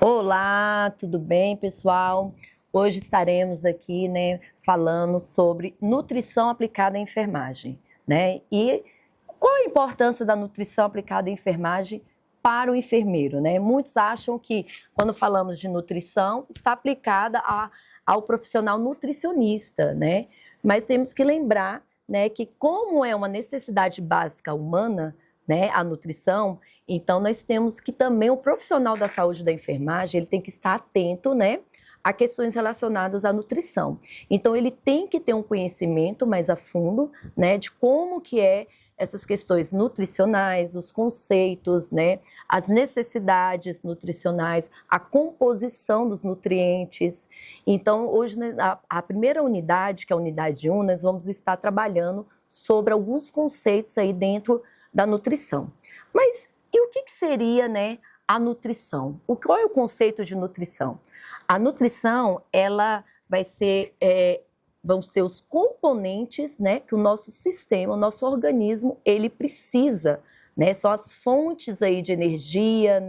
Olá, tudo bem, pessoal? Hoje estaremos aqui, falando sobre nutrição aplicada à enfermagem, E qual a importância da nutrição aplicada à enfermagem para o enfermeiro, Muitos acham que quando falamos de nutrição está aplicada ao profissional nutricionista, Mas temos que lembrar, que como é uma necessidade básica humana, a nutrição, então nós temos que também o profissional da saúde da enfermagem, ele tem que estar atento, a questões relacionadas à nutrição. Então ele tem que ter um conhecimento mais a fundo, de como que é essas questões nutricionais, os conceitos, as necessidades nutricionais, a composição dos nutrientes. Então, hoje, a primeira unidade, que é a unidade 1, nós vamos estar trabalhando sobre alguns conceitos aí dentro da nutrição. Mas e o que seria, a nutrição? Qual é o conceito de nutrição? A nutrição, ela vão ser os componentes, que o nosso sistema, o nosso organismo, ele precisa, São as fontes aí de energia,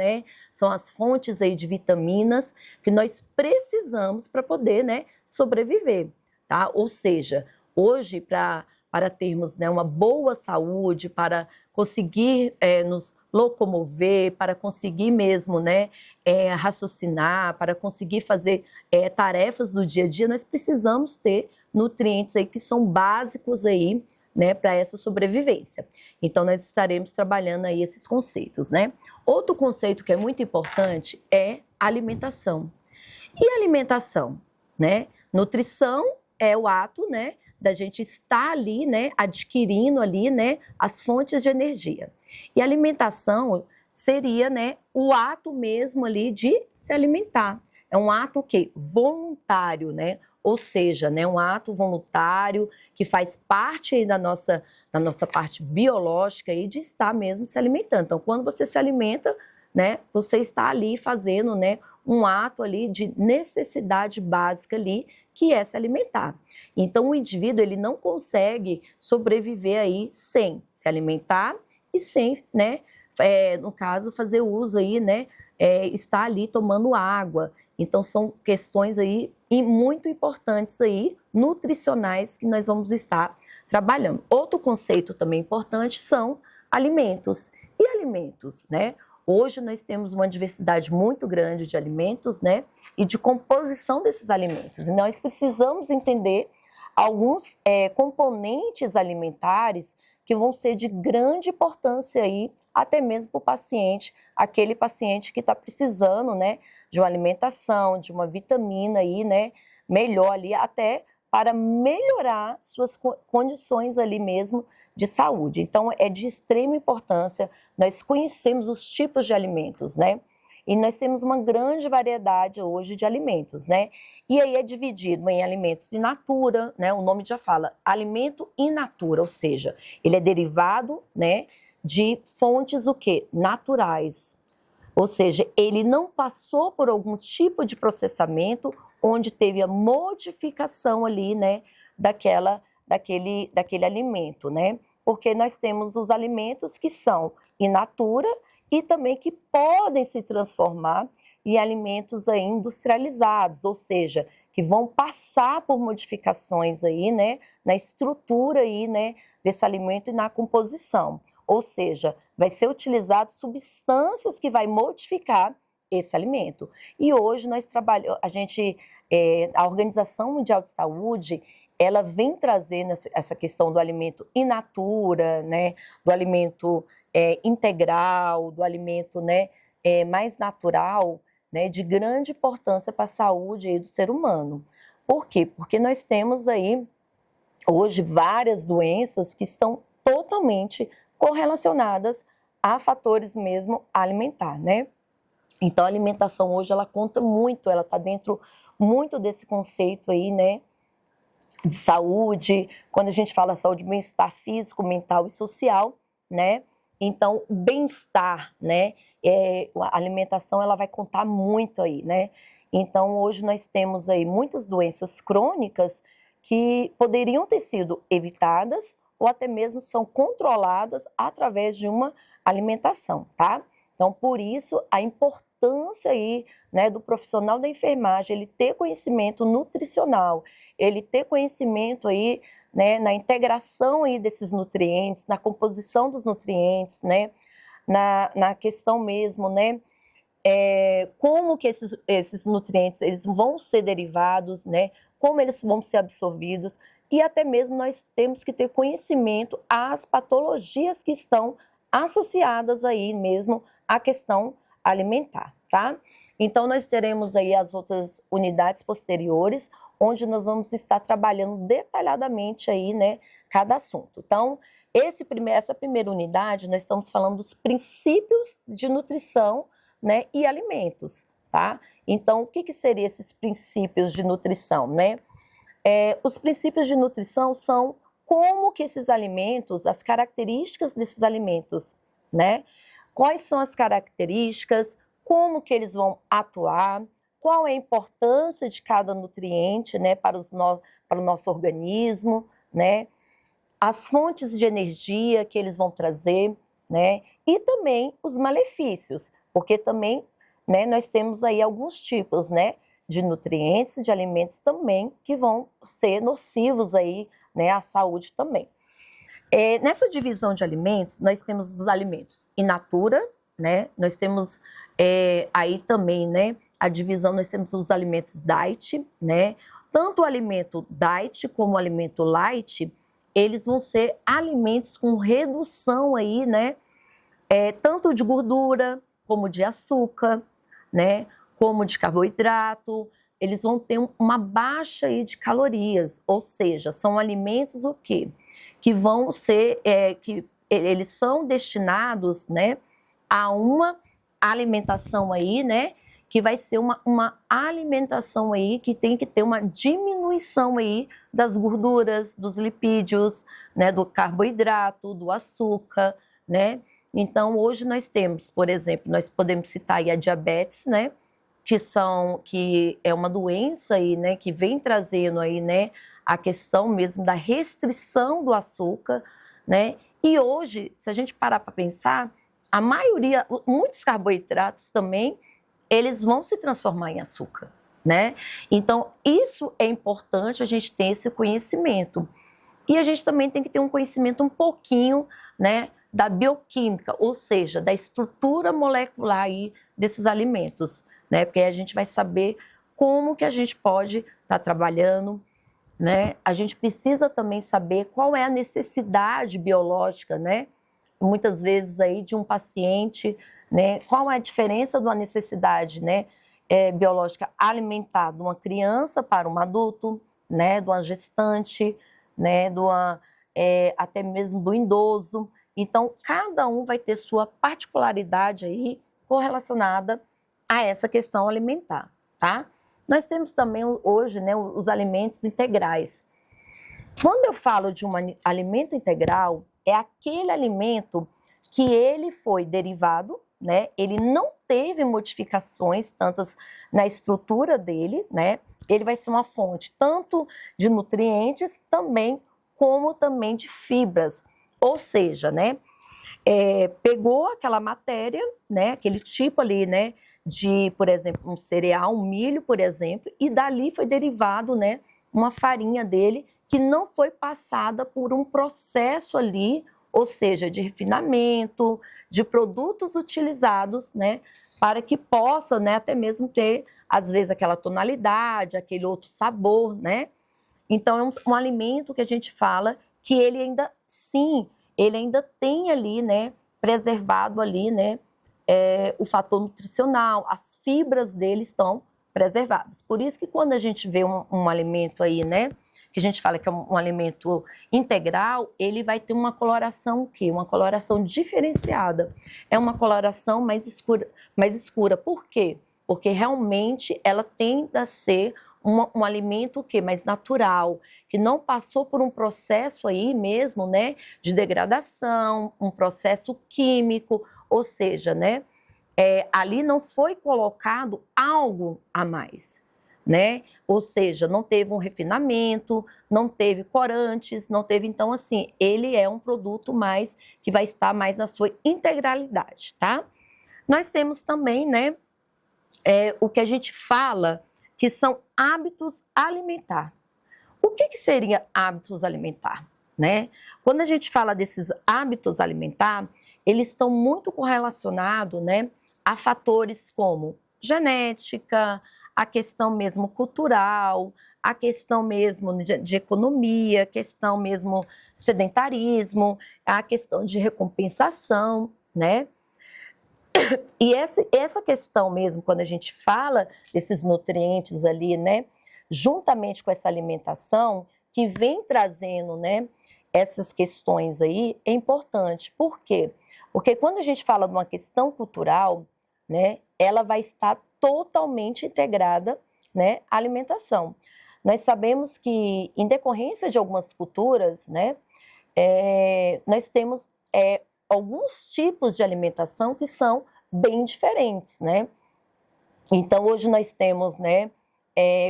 São as fontes aí de vitaminas que nós precisamos para poder, sobreviver, tá? Ou seja, hoje para termos, uma boa saúde, para conseguir nos locomover, para conseguir mesmo, raciocinar, para conseguir fazer tarefas do dia a dia, nós precisamos ter nutrientes aí que são básicos aí, para essa sobrevivência. Então, nós estaremos trabalhando aí esses conceitos, Outro conceito que é muito importante é alimentação. E alimentação, Nutrição é o ato, da gente estar ali, adquirindo ali, as fontes de energia. E alimentação seria, o ato mesmo ali de se alimentar. É um ato que voluntário, Ou seja, um ato voluntário que faz parte aí da nossa parte biológica aí de estar mesmo se alimentando. Então, quando você se alimenta, você está ali fazendo, um ato ali de necessidade básica ali, que é se alimentar. Então, o indivíduo, ele não consegue sobreviver aí sem se alimentar e sem, no caso, fazer uso aí, estar ali tomando água. Então, são questões aí muito importantes aí, nutricionais, que nós vamos estar trabalhando. Outro conceito também importante são alimentos. E alimentos, Hoje nós temos uma diversidade muito grande de alimentos, E de composição desses alimentos. E nós precisamos entender alguns componentes alimentares que vão ser de grande importância aí, até mesmo para o paciente, aquele paciente que está precisando, de uma alimentação, de uma vitamina aí, melhor ali, até para melhorar suas condições ali mesmo de saúde. Então, é de extrema importância nós conhecemos os tipos de alimentos, E nós temos uma grande variedade hoje de alimentos, E aí é dividido em alimentos in natura, O nome já fala, alimento in natura, ou seja, ele é derivado, de fontes o quê? Naturais. Ou seja, ele não passou por algum tipo de processamento onde teve a modificação ali, daquele alimento, Porque nós temos os alimentos que são in natura e também que podem se transformar em alimentos aí industrializados, ou seja, que vão passar por modificações aí, na estrutura aí, desse alimento e na composição. Ou seja, vai ser utilizado substâncias que vai modificar esse alimento. E hoje nós trabalhamos, a Organização Mundial de Saúde, ela vem trazendo essa questão do alimento in natura, do alimento integral, do alimento mais natural, de grande importância para a saúde aí do ser humano. Por quê? Porque nós temos aí, hoje, várias doenças que estão totalmente correlacionadas a fatores mesmo alimentar, Então, a alimentação hoje, ela conta muito, ela está dentro muito desse conceito aí, de saúde, quando a gente fala saúde, bem-estar físico, mental e social, Então, bem-estar, a alimentação, ela vai contar muito aí, Então, hoje nós temos aí muitas doenças crônicas que poderiam ter sido evitadas ou até mesmo são controladas através de uma alimentação, tá? Então, por isso, a importância importância aí, né, do profissional da enfermagem, ele ter conhecimento nutricional, ele ter conhecimento aí, né, na integração aí desses nutrientes, na composição dos nutrientes, né, na questão mesmo, né, como que esses nutrientes eles vão ser derivados, né, como eles vão ser absorvidos, e até mesmo nós temos que ter conhecimento às patologias que estão associadas aí mesmo à questão alimentar, tá? Então nós teremos aí as outras unidades posteriores, onde nós vamos estar trabalhando detalhadamente aí, né, cada assunto. Então, essa primeira unidade, nós estamos falando dos princípios de nutrição, né, e alimentos, tá? Então, o que seriam esses princípios de nutrição, né? Os princípios de nutrição são como que esses alimentos, as características desses alimentos, né? Quais são as características, como que eles vão atuar, qual é a importância de cada nutriente, né, para o nosso organismo, né? As fontes de energia que eles vão trazer, né? E também os malefícios, porque também, né, nós temos aí alguns tipos, né, de nutrientes, de alimentos também, que vão ser nocivos aí, né, à saúde também. Nessa divisão de alimentos, nós temos os alimentos in natura, né, nós temos aí também, né, a divisão, nós temos os alimentos diet, né, tanto o alimento diet como o alimento light, eles vão ser alimentos com redução aí, né, tanto de gordura, como de açúcar, né, como de carboidrato, eles vão ter uma baixa aí de calorias, ou seja, são alimentos o quê? Que vão ser, que eles são destinados, né, a uma alimentação aí, né, que vai ser uma alimentação aí que tem que ter uma diminuição aí das gorduras, dos lipídios, né, do carboidrato, do açúcar, né. Então, hoje nós temos, por exemplo, nós podemos citar aí a diabetes, né, que é uma doença aí, né, que vem trazendo aí, né, a questão mesmo da restrição do açúcar, né? E hoje, se a gente parar para pensar, a maioria, muitos carboidratos também, eles vão se transformar em açúcar, né? Então, isso é importante a gente ter esse conhecimento. E a gente também tem que ter um conhecimento um pouquinho, né, da bioquímica, ou seja, da estrutura molecular aí desses alimentos, né? Porque aí a gente vai saber como que a gente pode estar trabalhando, né? A gente precisa também saber qual é a necessidade biológica, né? Muitas vezes aí de um paciente, né? Qual é a diferença de uma necessidade, né, biológica alimentar de uma criança para um adulto, né? De uma gestante, né? Até mesmo do idoso. Então, cada um vai ter sua particularidade aí correlacionada a essa questão alimentar, tá? Nós temos também hoje, né, os alimentos integrais. Quando eu falo de um alimento integral, é aquele alimento que ele foi derivado, né? Ele não teve modificações tantas na estrutura dele, né? Ele vai ser uma fonte tanto de nutrientes também como também de fibras. Ou seja, né, pegou aquela matéria, né, aquele tipo ali, né, de, por exemplo, um cereal, um milho, por exemplo, e dali foi derivado, né, uma farinha dele que não foi passada por um processo ali, ou seja, de refinamento, de produtos utilizados, né, para que possa, né, até mesmo ter, às vezes, aquela tonalidade, aquele outro sabor, né. Então, é um alimento que a gente fala que ele ainda, sim, ele ainda tem ali, né, preservado ali, né, o fator nutricional, as fibras dele estão preservadas. Por isso que quando a gente vê um alimento aí, né, que a gente fala que é um alimento integral, ele vai ter uma coloração o quê? Uma coloração diferenciada. É uma coloração mais escura. Mais escura. Por quê? Porque realmente ela tende a ser um alimento o quê? Mais natural, que não passou por um processo aí mesmo, né, de degradação, um processo químico, ou seja, né, ali não foi colocado algo a mais, né? Ou seja, não teve um refinamento, não teve corantes, não teve, então assim, ele é um produto mais que vai estar mais na sua integralidade, tá? Nós temos também, né, o que a gente fala que são hábitos alimentar. O que seria hábitos alimentar, né? Quando a gente fala desses hábitos alimentar, eles estão muito correlacionados, né, a fatores como genética, a questão mesmo cultural, a questão mesmo de economia, a questão mesmo sedentarismo, a questão de recompensação, né? E essa questão mesmo, quando a gente fala desses nutrientes ali, né, juntamente com essa alimentação, que vem trazendo, né, essas questões aí, é importante. Por quê? Porque quando a gente fala de uma questão cultural, né, ela vai estar totalmente integrada, né, à alimentação. Nós sabemos que, em decorrência de algumas culturas, né, nós temos alguns tipos de alimentação que são bem diferentes, né? Então, hoje nós temos, né,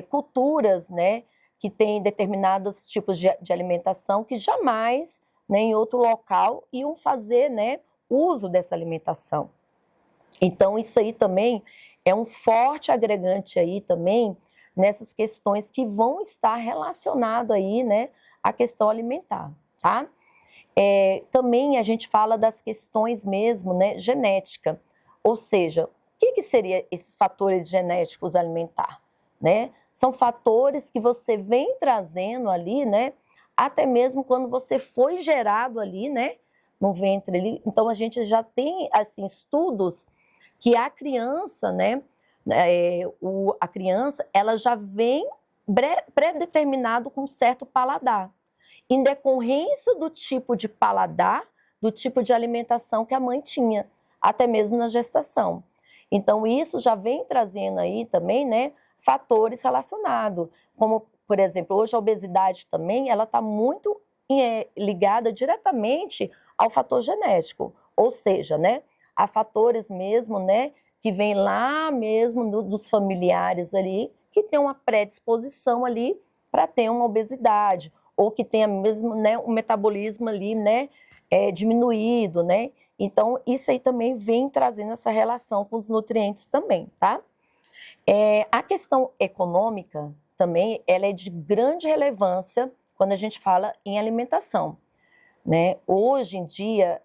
culturas, né, que têm determinados tipos de alimentação que jamais, né, em outro local, iam fazer, né, uso dessa alimentação. Então, isso aí também é um forte agregante aí também nessas questões que vão estar relacionadas aí, né, à questão alimentar, tá? Também a gente fala das questões mesmo, né, genética, ou seja, o que seria esses fatores genéticos alimentar, né? São fatores que você vem trazendo ali, né, até mesmo quando você foi gerado ali, né, no ventre ali. Então a gente já tem assim estudos que a criança, né, a criança, ela já vem pré-determinado com um certo paladar, em decorrência do tipo de paladar, do tipo de alimentação que a mãe tinha, até mesmo na gestação. Então, isso já vem trazendo aí também, né, fatores relacionados, como, por exemplo, hoje a obesidade também, ela está muito ligada diretamente ao fator genético, ou seja, né, a fatores mesmo, né, que vem lá mesmo dos familiares ali, que tem uma predisposição ali para ter uma obesidade, ou que tenha mesmo, né, um metabolismo ali, né, diminuído, né? Então, isso aí também vem trazendo essa relação com os nutrientes também, tá? A questão econômica também, ela é de grande relevância quando a gente fala em alimentação, né? Hoje em dia,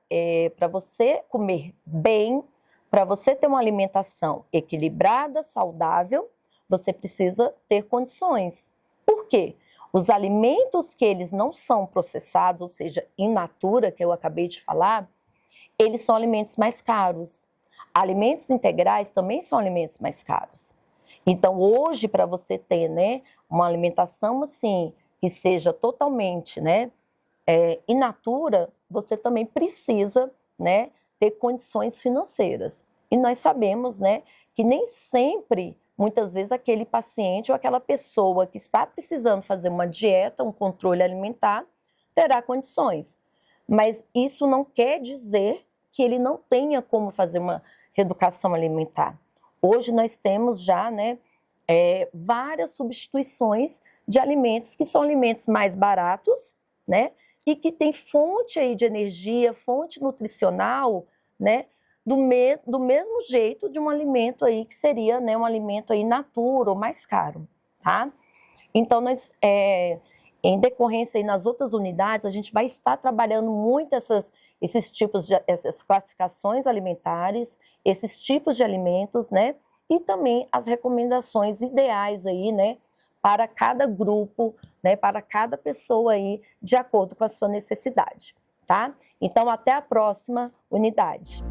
para você comer bem, para você ter uma alimentação equilibrada, saudável, você precisa ter condições. Por quê? Os alimentos que eles não são processados, ou seja, in natura, que eu acabei de falar, eles são alimentos mais caros. Alimentos integrais também são alimentos mais caros. Então, hoje, para você ter, né, uma alimentação assim, que seja totalmente, né, in natura, você também precisa, né, ter condições financeiras. E nós sabemos, né, que nem sempre, muitas vezes, aquele paciente ou aquela pessoa que está precisando fazer uma dieta, um controle alimentar, terá condições. Mas isso não quer dizer que ele não tenha como fazer uma reeducação alimentar. Hoje nós temos já, né, várias substituições de alimentos que são alimentos mais baratos, né, e que tem fonte aí de energia, fonte nutricional, né, do mesmo jeito de um alimento aí que seria, né, um alimento aí natura ou mais caro, tá? Então, nós, em decorrência aí nas outras unidades, a gente vai estar trabalhando muito esses tipos de essas classificações alimentares, esses tipos de alimentos, né? E também as recomendações ideais aí, né? Para cada grupo, né? Para cada pessoa aí, de acordo com a sua necessidade, tá? Então, até a próxima unidade.